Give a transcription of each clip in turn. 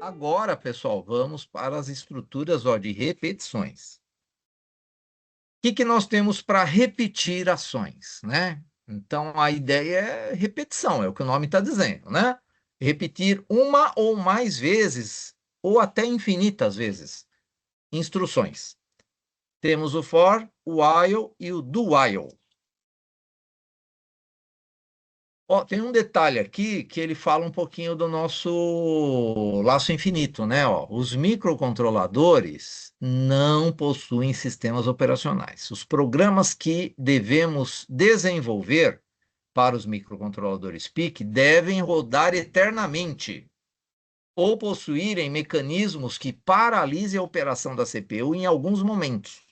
Agora, pessoal, vamos para as estruturas de repetições. O que nós temos para repetir ações, né? Então, a ideia é repetição, é o que o nome está dizendo, né? Repetir uma ou mais vezes, ou até infinitas vezes, instruções. Temos o for, o while e o do while. Tem um detalhe aqui que ele fala um pouquinho do nosso laço infinito, né? Os microcontroladores não possuem sistemas operacionais. Os programas que devemos desenvolver para os microcontroladores PIC devem rodar eternamente ou possuírem mecanismos que paralisem a operação da CPU em alguns momentos.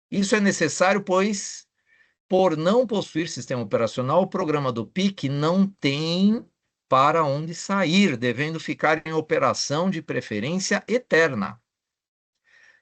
Isso é necessário, pois por não possuir sistema operacional, o programa do PIC não tem para onde sair, devendo ficar em operação de preferência eterna.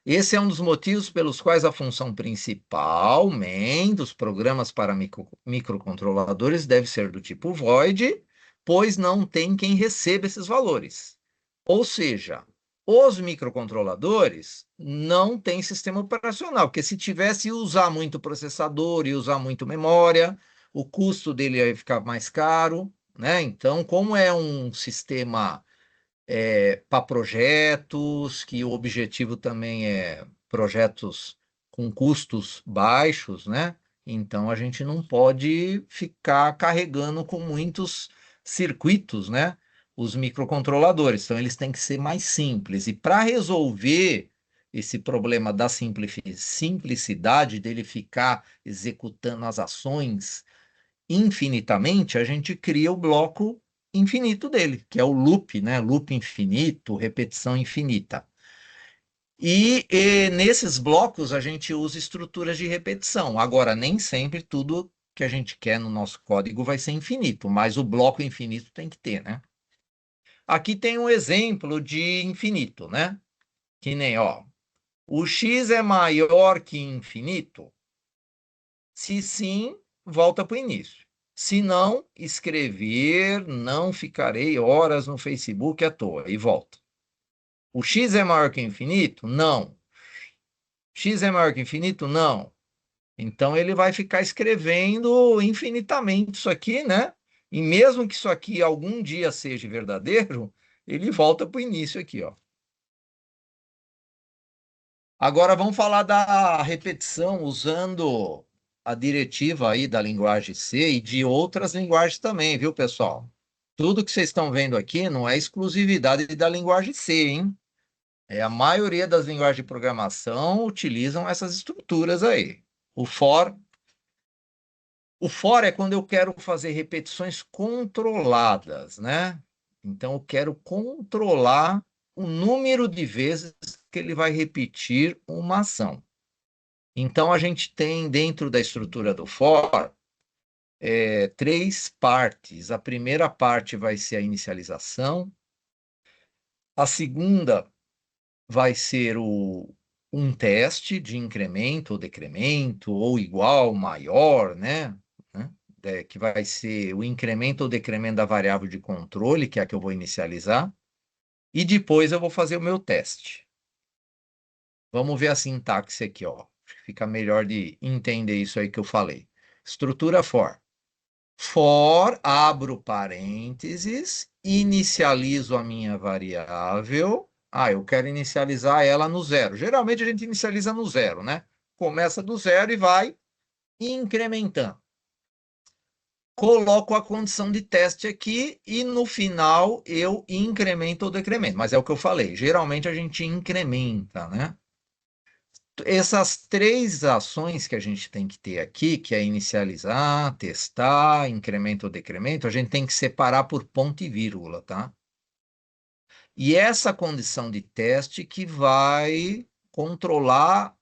Esse é um dos motivos pelos quais a função principal, main, dos programas para microcontroladores deve ser do tipo void, pois não tem quem receba esses valores. Ou seja, os microcontroladores não têm sistema operacional, porque se tivesse usar muito processador e usar muito memória, o custo dele ia ficar mais caro, né? Então, como é um sistema para projetos, que o objetivo também é projetos com custos baixos, né? Então a gente não pode ficar carregando com muitos circuitos, né? Os microcontroladores. Então eles têm que ser mais simples. E para resolver esse problema da simplicidade dele ficar executando as ações infinitamente, a gente cria o bloco infinito dele, que é o loop, né? Loop infinito, repetição infinita. E nesses blocos a gente usa estruturas de repetição. Agora, nem sempre tudo que a gente quer no nosso código vai ser infinito, mas o bloco infinito tem que ter, né? Aqui tem um exemplo de infinito, né? Que nem, o x é maior que infinito? Se sim, volta para o início. Se não, escrever, não ficarei horas no Facebook à toa, e volta. O x é maior que infinito? Não. X é maior que infinito? Não. Então ele vai ficar escrevendo infinitamente isso aqui, né? E mesmo que isso aqui algum dia seja verdadeiro, ele volta para o início aqui, ó. Agora vamos falar da repetição usando a diretiva aí da linguagem C e de outras linguagens também, viu, pessoal? Tudo que vocês estão vendo aqui não é exclusividade da linguagem C, hein? A maioria das linguagens de programação utilizam essas estruturas aí. O for, o for é quando eu quero fazer repetições controladas, né? Então eu quero controlar o número de vezes que ele vai repetir uma ação. Então, a gente tem dentro da estrutura do for três partes. A primeira parte vai ser a inicialização, a segunda vai ser um teste de incremento ou decremento, ou igual, maior, né? Que vai ser o incremento ou decremento da variável de controle, que é a que eu vou inicializar, e depois eu vou fazer o meu teste. Vamos ver a sintaxe aqui, ó. Fica melhor de entender isso aí que eu falei. Estrutura for. For, abro parênteses, inicializo a minha variável. Eu quero inicializar ela no zero. Geralmente a gente inicializa no zero, né? Começa do zero e vai incrementando. Coloco a condição de teste aqui e no final eu incremento ou decremento. Mas é o que eu falei, geralmente a gente incrementa, né? Essas três ações que a gente tem que ter aqui, que é inicializar, testar, incremento ou decremento, a gente tem que separar por ponto e vírgula, tá? E essa condição de teste que vai controlar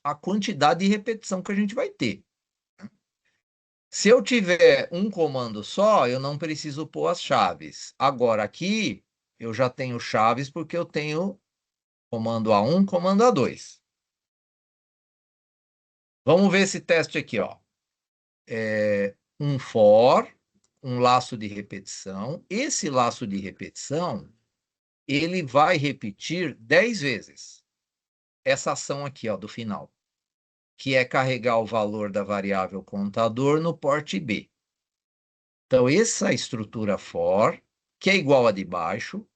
a quantidade de repetição que a gente vai ter. Se eu tiver um comando só, eu não preciso pôr as chaves. Agora, aqui, eu já tenho chaves porque eu tenho comando A1, comando A2. Vamos ver esse teste aqui, ó. Um for, um laço de repetição. Esse laço de repetição, ele vai repetir 10 vezes essa ação aqui, ó, do final, que é carregar o valor da variável contador no porte B. Então, essa estrutura for, que é igual a de baixo,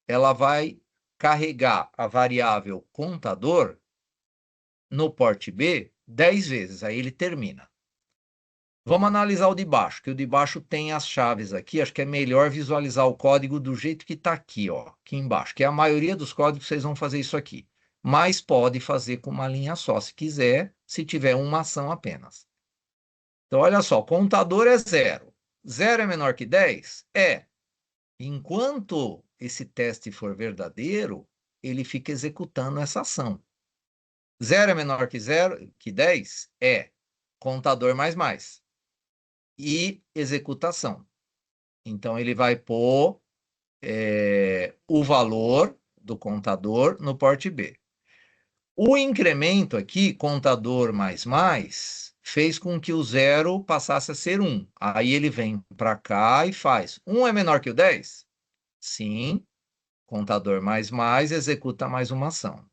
ela vai carregar a variável contador no porte B 10 vezes, aí ele termina. Vamos analisar o de baixo, que o de baixo tem as chaves aqui. Acho que é melhor visualizar o código do jeito que está aqui, ó, aqui embaixo, que a maioria dos códigos vocês vão fazer isso aqui. Mas pode fazer com uma linha só, se quiser, se tiver uma ação apenas. Então, olha só, contador é 0. 0 é menor que 10? É. Enquanto esse teste for verdadeiro, ele fica executando essa ação. 0 é menor que 0, que 10? É. Contador mais mais. E executação. Então, ele vai pôr o valor do contador no porte B. O incremento aqui, contador mais mais, fez com que o 0 passasse a ser 1. Aí ele vem para cá e faz. 1 é menor que o 10? Sim. Contador mais mais, executa mais uma ação.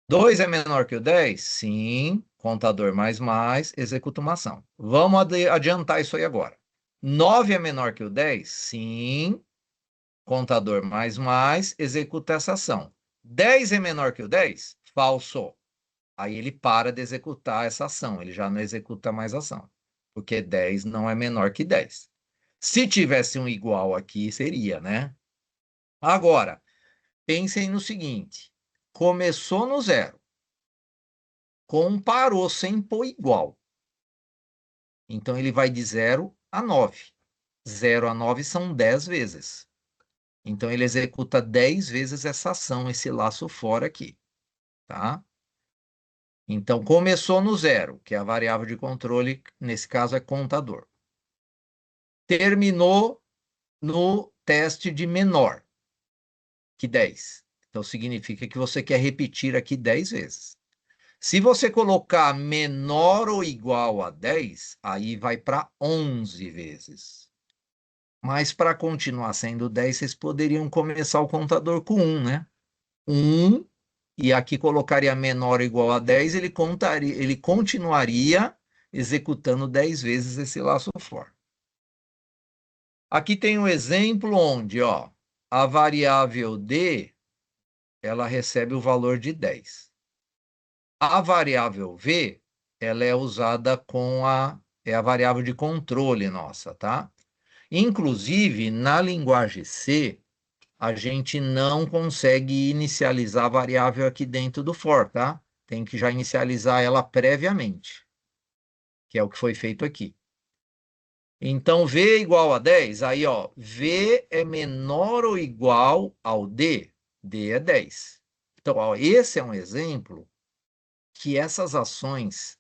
2 é menor que o 10? Sim. Contador mais mais, executa uma ação. Vamos adiantar isso aí agora. 9 é menor que o 10? Sim. Contador mais mais, executa essa ação. 10 é menor que o 10? Falso. Aí ele para de executar essa ação, ele já não executa mais ação, porque 10 não é menor que 10. Se tivesse um igual aqui, seria, né? Agora, pensem no seguinte: começou no 0, comparou sem pôr igual. Então, ele vai de 0 a 9. 0 a 9 são 10 vezes. Então, ele executa 10 vezes essa ação, esse laço fora aqui, tá? Então, começou no 0, que é a variável de controle, nesse caso é contador. Terminou no teste de menor que 10. Então, significa que você quer repetir aqui 10 vezes. Se você colocar menor ou igual a 10, aí vai para 11 vezes. Mas para continuar sendo 10, vocês poderiam começar o contador com 1, né? 1, e aqui colocaria menor ou igual a 10, ele continuaria executando 10 vezes esse laço for. Aqui tem um exemplo onde, ó, a variável D, ela recebe o valor de 10. A variável V, ela é usada é a variável de controle nossa, tá? Inclusive, na linguagem C, a gente não consegue inicializar a variável aqui dentro do for, tá? Tem que já inicializar ela previamente, que é o que foi feito aqui. Então, V igual a 10, aí, ó, V é menor ou igual ao D, D é 10. Então, ó, esse é um exemplo que essas ações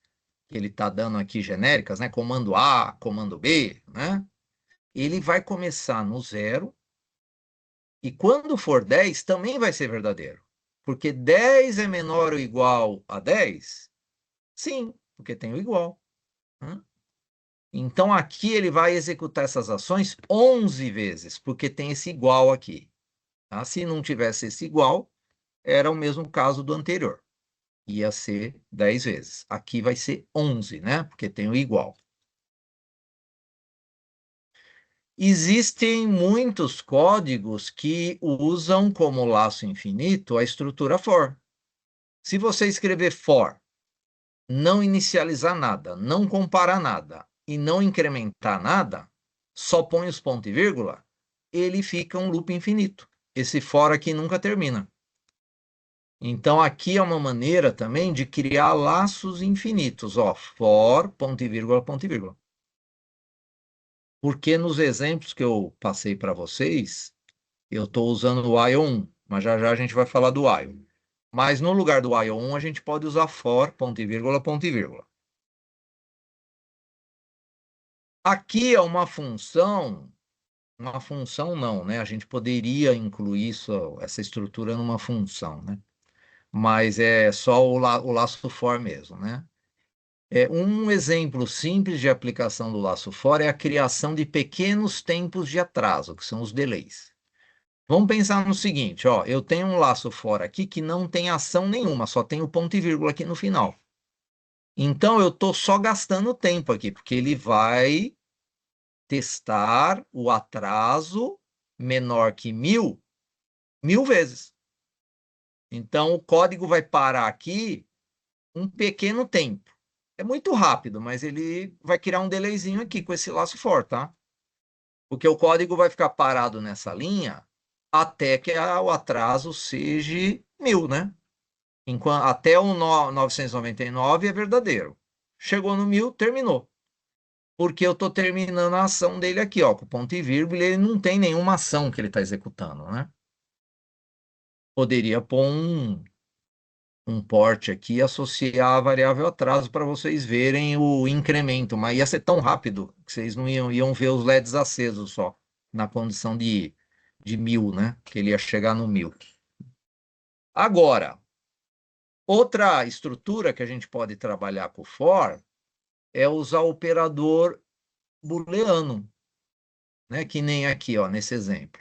que ele está dando aqui genéricas, né, comando A, comando B, né, ele vai começar no 0 e quando for 10 também vai ser verdadeiro. Porque 10 é menor ou igual a 10? Sim, porque tem o igual. Né? Então, aqui ele vai executar essas ações 11 vezes, porque tem esse igual aqui. Tá? Se não tivesse esse igual, era o mesmo caso do anterior. Ia ser 10 vezes. Aqui vai ser 11, né? Porque tem o igual. Existem muitos códigos que usam como laço infinito a estrutura for. Se você escrever for, não inicializar nada, não comparar nada e não incrementar nada, só põe os pontos e vírgula, ele fica um loop infinito. Esse for aqui nunca termina. Então, aqui é uma maneira também de criar laços infinitos. Ó, for, ponto e vírgula, ponto e vírgula. Porque nos exemplos que eu passei para vocês, eu estou usando o while 1, mas já já a gente vai falar do while. Mas no lugar do while 1, a gente pode usar for, ponto e vírgula, ponto e vírgula. Aqui é uma função não, né? A gente poderia incluir essa estrutura numa função, né? Mas é só o laço for mesmo, né? Um exemplo simples de aplicação do laço for é a criação de pequenos tempos de atraso, que são os delays. Vamos pensar no seguinte, ó, eu tenho um laço for aqui que não tem ação nenhuma, só tem o ponto e vírgula aqui no final. Então eu estou só gastando tempo aqui, porque ele vai testar o atraso menor que 1000 vezes. Então o código vai parar aqui um pequeno tempo. É muito rápido, mas ele vai criar um delayzinho aqui com esse laço for, tá? Porque o código vai ficar parado nessa linha até que o atraso seja 1000, né? Até o 999 é verdadeiro. Chegou no 1000, terminou. Porque eu estou terminando a ação dele aqui, ó, com ponto e vírgula, e ele não tem nenhuma ação que ele está executando, né? Poderia pôr um port aqui e associar a variável atraso para vocês verem o incremento, mas ia ser tão rápido que vocês não iam ver os LEDs acesos só, na condição de 1000, né? Que ele ia chegar no 1000. Agora, outra estrutura que a gente pode trabalhar com o for é usar o operador booleano, né? Que nem aqui, ó, nesse exemplo.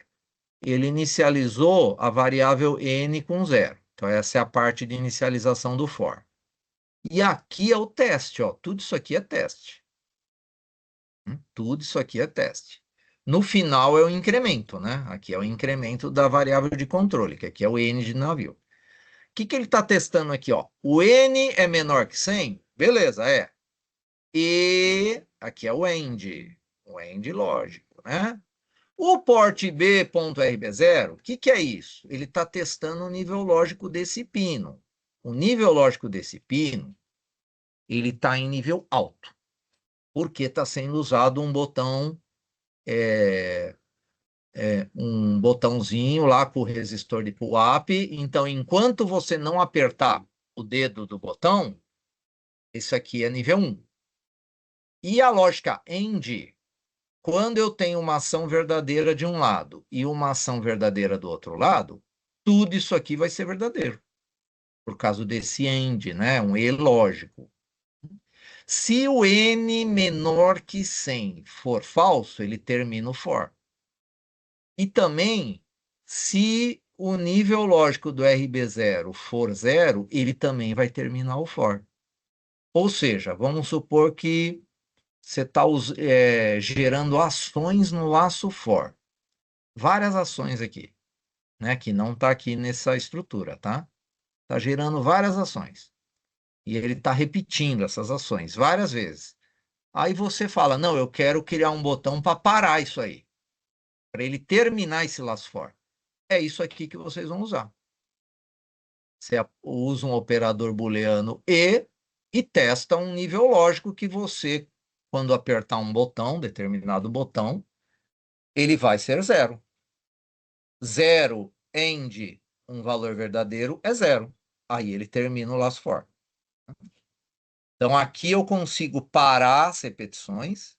Ele inicializou a variável n com 0. Então, essa é a parte de inicialização do for. E aqui é o teste, ó. Tudo isso aqui é teste. Tudo isso aqui é teste. No final é o incremento, né? Aqui é o incremento da variável de controle, que aqui é o n de navio. O que ele está testando aqui, ó? O n é menor que 100? Beleza, é. E aqui é o end lógico, né? O port B.RB0, o que é isso? Ele está testando o nível lógico desse pino. O nível lógico desse pino, ele está em nível alto, porque está sendo usado um botão, um botãozinho lá com o resistor de pull-up. Então, enquanto você não apertar o dedo do botão, isso aqui é nível 1. E a lógica AND, quando eu tenho uma ação verdadeira de um lado e uma ação verdadeira do outro lado, tudo isso aqui vai ser verdadeiro, por causa desse AND, né? Um E lógico. Se o n menor que 100 for falso, ele termina o for. E também, se o nível lógico do RB0 for 0, ele também vai terminar o for. Ou seja, vamos supor que você está gerando ações no laço for. Várias ações aqui, né? Que não está aqui nessa estrutura, tá? Está gerando várias ações. E ele está repetindo essas ações várias vezes. Aí você fala, não, eu quero criar um botão para parar isso aí, para ele terminar esse laço for. É isso aqui que vocês vão usar. Você usa um operador booleano e testa um nível lógico que você, quando apertar um botão, determinado botão, ele vai ser 0. 0 end um valor verdadeiro é 0. Aí ele termina o last for. Então aqui eu consigo parar as repetições,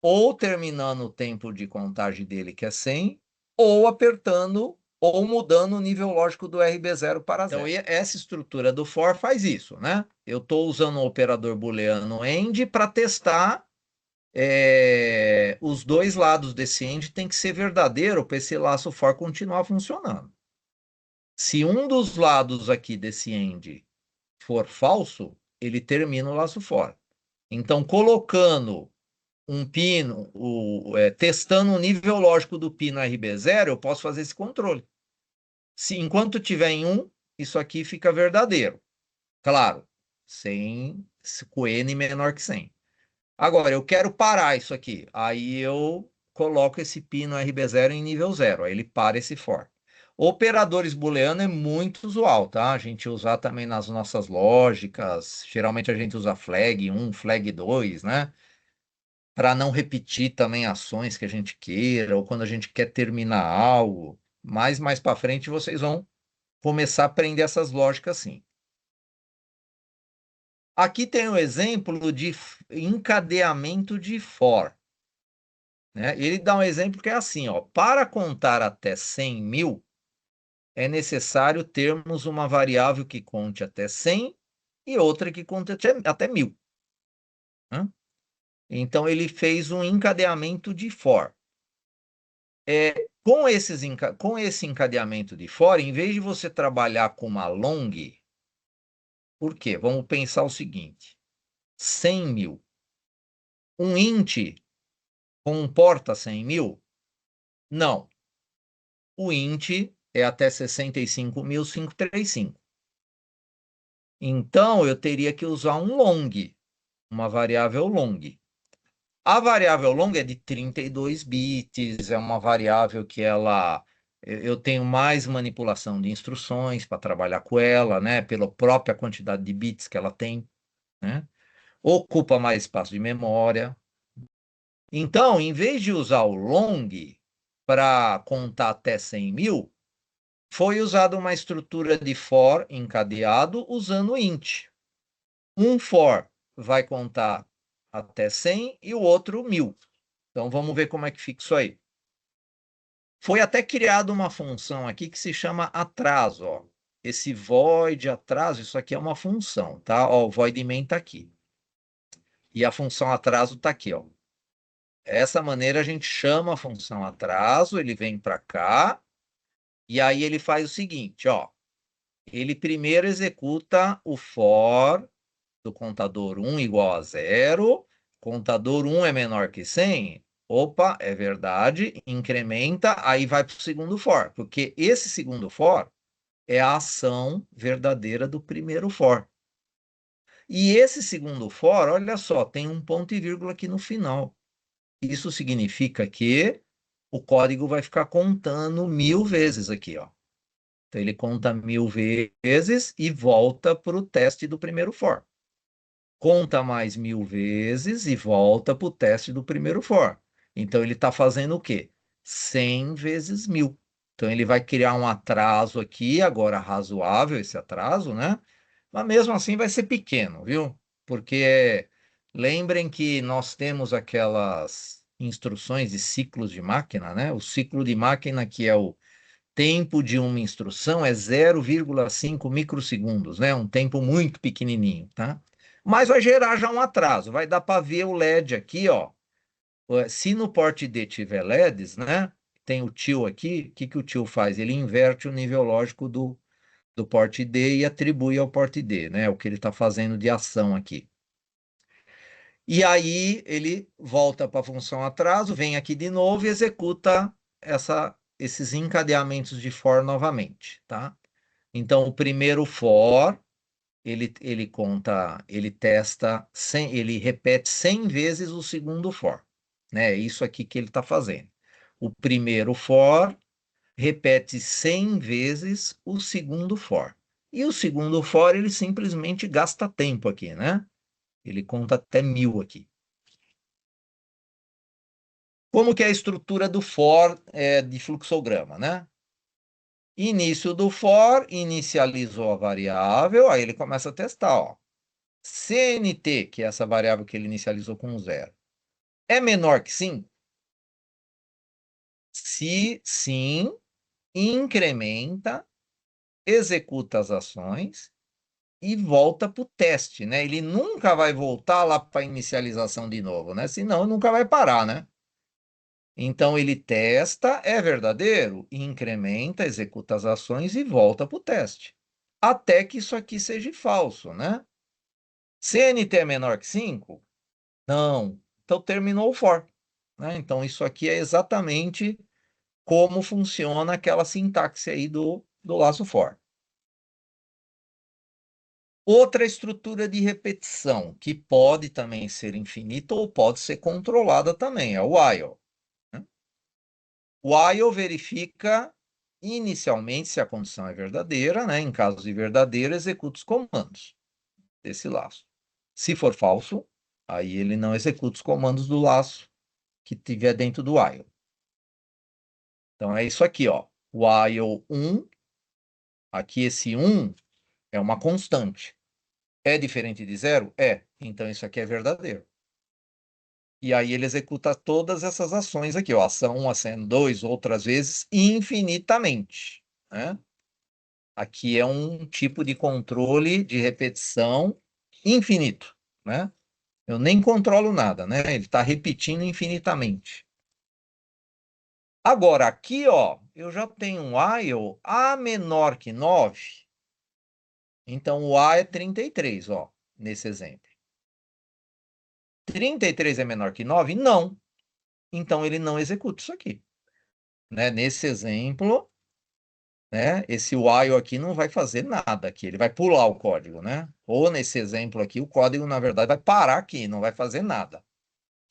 ou terminando o tempo de contagem dele, que é 100, ou apertando ou mudando o nível lógico do RB0 para 0. Então, essa estrutura do for faz isso, né? Eu estou usando o operador booleano AND para testar os dois lados desse AND tem que ser verdadeiro para esse laço for continuar funcionando. Se um dos lados aqui desse AND for falso, ele termina o laço for. Então, colocando um pino, testando o nível lógico do pino RB0, eu posso fazer esse controle. Se enquanto tiver em 1, isso aqui fica verdadeiro. Claro, com n menor que 100. Agora, eu quero parar isso aqui. Aí eu coloco esse pino RB0 em nível 0. Aí ele para esse for. Operadores booleano é muito usual, tá? A gente usar também nas nossas lógicas. Geralmente a gente usa flag 1, flag 2, né? Para não repetir também ações que a gente queira, ou quando a gente quer terminar algo. Mas mais para frente vocês vão começar a aprender essas lógicas sim. Aqui tem o exemplo de encadeamento de for. Né? Ele dá um exemplo que é assim, ó, para contar até 100.000, é necessário termos uma variável que conte até 100 e outra que conte até 1000. Né? Então, ele fez um encadeamento de for. Com esse encadeamento de for, em vez de você trabalhar com uma long, por quê? Vamos pensar o seguinte: 100 mil. Um int comporta 100 mil? Não. O int é até 65.535. Então, eu teria que usar um long, uma variável long. A variável long é de 32 bits, é uma variável que eu tenho mais manipulação de instruções para trabalhar com ela, né? Pela própria quantidade de bits que ela tem, né? Ocupa mais espaço de memória. Então, em vez de usar o long para contar até 100 mil, foi usada uma estrutura de for encadeado usando int. Um for vai contar até 100 e o outro 1000. Então, vamos ver como é que fica isso aí. Foi até criada uma função aqui que se chama atraso. Ó. Esse void atraso, isso aqui é uma função, tá? Ó, o void main está aqui. E a função atraso está aqui, ó. Dessa maneira a gente chama a função atraso, ele vem para cá, e aí ele faz o seguinte, ó. Ele primeiro executa o for do contador 1 igual a 0, contador 1 é menor que 100, opa, é verdade, incrementa, aí vai para o segundo for, porque esse segundo for é a ação verdadeira do primeiro for. E esse segundo for, olha só, tem um ponto e vírgula aqui no final. Isso significa que o código vai ficar contando 1000 vezes aqui, ó. Então ele conta 1000 vezes e volta para o teste do primeiro for. Conta mais 1000 vezes e volta para o teste do primeiro for. Então ele está fazendo o quê? 100 vezes 1000. Então ele vai criar um atraso aqui, agora razoável esse atraso, né? Mas mesmo assim vai ser pequeno, viu? Porque lembrem que nós temos aquelas instruções de ciclos de máquina, né? O ciclo de máquina que é o tempo de uma instrução é 0,5 microsegundos, né? Um tempo muito pequenininho, tá? Mas vai gerar já um atraso. Vai dar para ver o LED aqui, ó. Se no porte D tiver LEDs, né? Tem o tio aqui. O que que o tio faz? Ele inverte o nível lógico do porte D e atribui ao porte D, né? O que ele está fazendo de ação aqui. E aí ele volta para a função atraso, vem aqui de novo e executa esses encadeamentos de for novamente, tá? Então, o primeiro for, ele conta, ele testa, ele repete 100 vezes o segundo for, né? É isso aqui que ele está fazendo. O primeiro for repete 100 vezes o segundo for. E o segundo for, ele simplesmente gasta tempo aqui, né? Ele conta até 1000 aqui. Como que é a estrutura do for de fluxograma, né? Início do for, inicializou a variável, aí ele começa a testar, ó. CNT, que é essa variável que ele inicializou com 0, é menor que 5? Se sim, incrementa, executa as ações e volta para o teste, né? Ele nunca vai voltar lá para a inicialização de novo, né? Senão nunca vai parar, né? Então ele testa, é verdadeiro, incrementa, executa as ações e volta para o teste. Até que isso aqui seja falso, né? CNT é menor que 5? Não. Então terminou o for, né? Então isso aqui é exatamente como funciona aquela sintaxe aí do laço for. Outra estrutura de repetição, que pode também ser infinita ou pode ser controlada também, é o while. Né? O while verifica inicialmente se a condição é verdadeira, né? Em caso de verdadeiro, executa os comandos desse laço. Se for falso, aí ele não executa os comandos do laço que tiver dentro do while. Então é isso aqui, ó. While 1, aqui esse 1 é uma constante. É diferente de 0? É. Então isso aqui é verdadeiro. E aí ele executa todas essas ações aqui, ó. Ação 1, ação 2, outras vezes, infinitamente. Né? Aqui é um tipo de controle de repetição infinito, né? Eu nem controlo nada, né? Ele está repetindo infinitamente. Agora, aqui, ó, eu já tenho um while A menor que 9. Então, o A é 33, ó, nesse exemplo. 33 é menor que 9? Não. Então, ele não executa isso aqui. Né? Nesse exemplo, né, esse while aqui não vai fazer nada aqui. Ele vai pular o código, né? Ou nesse exemplo aqui, o código, na verdade, vai parar aqui, não vai fazer nada.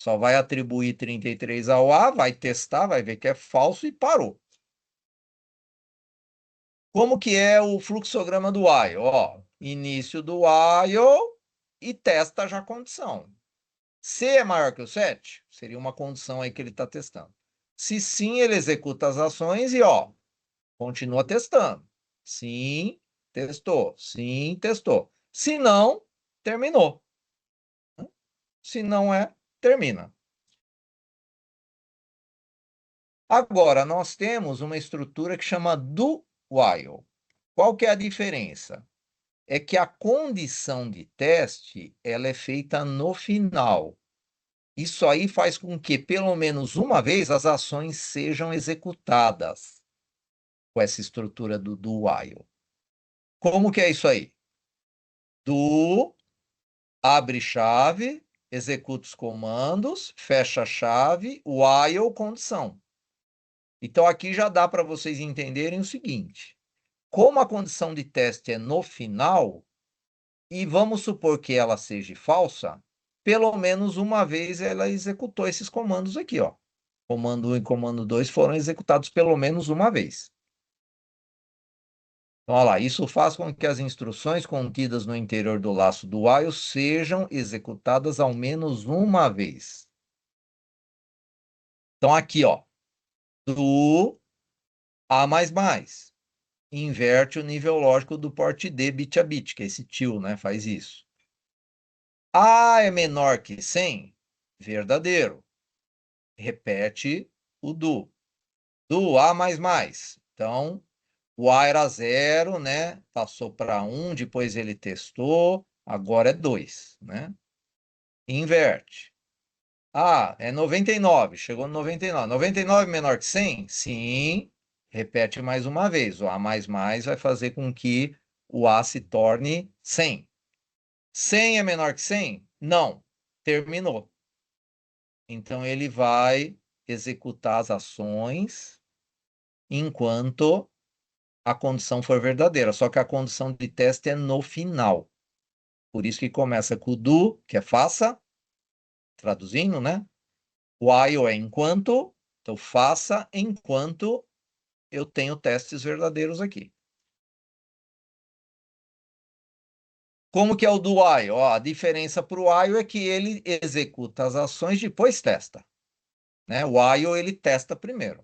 Só vai atribuir 33 ao A, vai testar, vai ver que é falso e parou. Como que é o fluxograma do while? Ó, início do while e testa já a condição. Se é maior que o 7, seria uma condição aí que ele está testando. Se sim, ele executa as ações e, ó, continua testando. Sim, testou. Sim, testou. Se não, terminou. Se não é, termina. Agora, nós temos uma estrutura que chama do while. Qual que é a diferença? É que a condição de teste ela é feita no final. Isso aí faz com que, pelo menos uma vez, as ações sejam executadas com essa estrutura do while. Como que é isso aí? Do, abre chave, executa os comandos, fecha a chave, while, condição. Então, aqui já dá para vocês entenderem o seguinte. Como a condição de teste é no final, e vamos supor que ela seja falsa, pelo menos uma vez ela executou esses comandos aqui, ó. Comando 1 e comando 2 foram executados pelo menos uma vez. Então, olha lá, isso faz com que as instruções contidas no interior do laço do while sejam executadas ao menos uma vez. Então, aqui, ó, do A++, inverte o nível lógico do porte D bit a bit, que é esse til, né, faz isso. A é menor que 100, verdadeiro. Repete o do. Do A++. Então, o A era 0, né? Passou para 1, depois ele testou, agora é 2, né? Inverte. Ah, é 99, chegou no 99. 99 menor que 100? Sim. Repete mais uma vez. O A++ vai fazer com que o A se torne 100. 100 é menor que 100? Não. Terminou. Então, ele vai executar as ações enquanto a condição for verdadeira. Só que a condição de teste é no final. Por isso que começa com o do, que é faça, traduzindo, né? While é enquanto, então faça enquanto eu tenho testes verdadeiros aqui. Como que é o do while? Ó, a diferença para o while é que ele executa as ações, depois testa. Né? O while ele testa primeiro.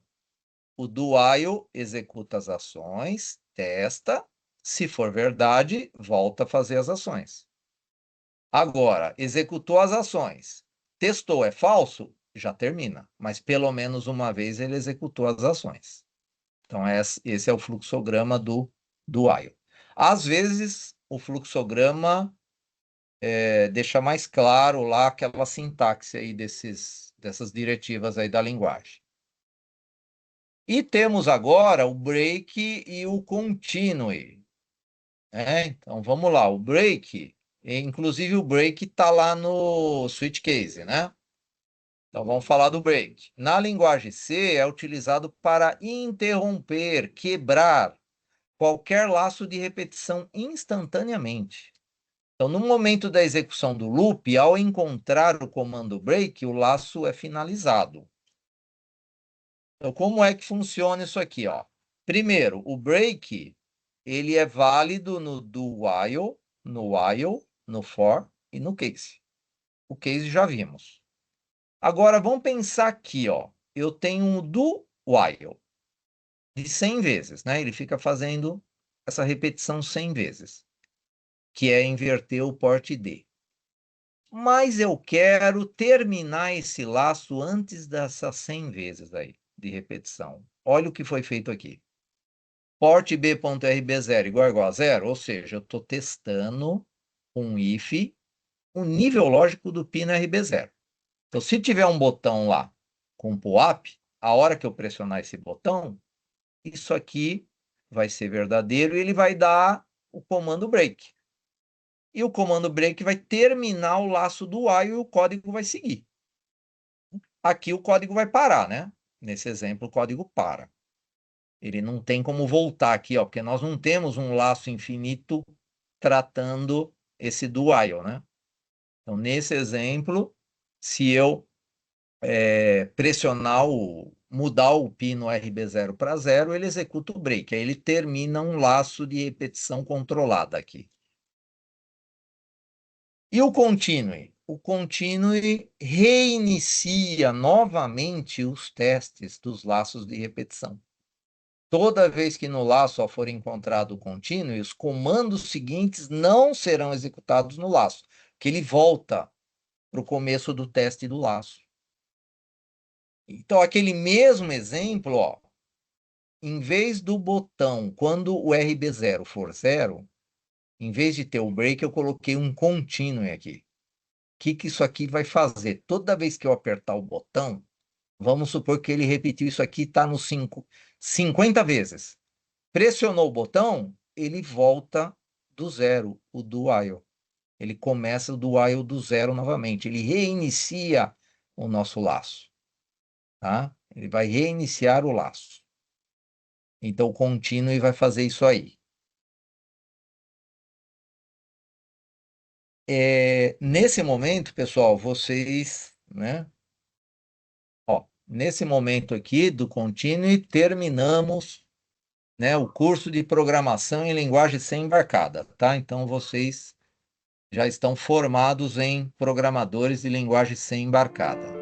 O do while executa as ações, testa, se for verdade, volta a fazer as ações. Agora, executou as ações, testou, é falso, já termina. Mas pelo menos uma vez ele executou as ações. Então, esse é o fluxograma do while. Às vezes, o fluxograma deixa mais claro lá aquela sintaxe aí dessas diretivas aí da linguagem. E temos agora o break e o continue. Então, vamos lá. O break, inclusive o break está lá no switch case, né? Então, vamos falar do break. Na linguagem C, é utilizado para interromper, quebrar qualquer laço de repetição instantaneamente. Então, no momento da execução do loop, ao encontrar o comando break, o laço é finalizado. Então, como é que funciona isso aqui, ó? Primeiro, o break, ele é válido no do while, no for e no case. O case já vimos. Agora, vamos pensar aqui, ó. Eu tenho um do while de 100 vezes, né? Ele fica fazendo essa repetição 100 vezes, que é inverter o porte D. Mas eu quero terminar esse laço antes dessas 100 vezes aí, de repetição. Olha o que foi feito aqui. Porte b.rb0 igual a 0, ou seja, eu estou testando um if, o nível lógico do pino RB0. Então, se tiver um botão lá com POAP, a hora que eu pressionar esse botão, isso aqui vai ser verdadeiro e ele vai dar o comando break. E o comando break vai terminar o laço do while e o código vai seguir. Aqui o código vai parar, né? Nesse exemplo, o código para. Ele não tem como voltar aqui, ó, porque nós não temos um laço infinito tratando esse do while, né? Então, nesse exemplo, se eu pressionar mudar o pino RB0 para 0, ele executa o break. Aí ele termina um laço de repetição controlada aqui. E o continue? O continue reinicia novamente os testes dos laços de repetição. Toda vez que no laço for encontrado o continue, os comandos seguintes não serão executados no laço, que ele volta para o começo do teste do laço. Então, aquele mesmo exemplo, ó, em vez do botão, quando o RB0 for 0, em vez de ter o break, eu coloquei um continue aqui. O que isso aqui vai fazer? Toda vez que eu apertar o botão, vamos supor que ele repetiu isso aqui, está no 50 vezes. Pressionou o botão, ele volta do 0, o do while. Ele começa do while do 0 novamente. Ele reinicia o nosso laço. Tá? Ele vai reiniciar o laço. Então, o continue vai fazer isso aí. Nesse momento, pessoal, vocês, né? Ó, nesse momento aqui do continue, terminamos, né, o curso de programação em linguagem sem embarcada, tá? Então, vocês já estão formados em programadores de linguagem sem embarcada.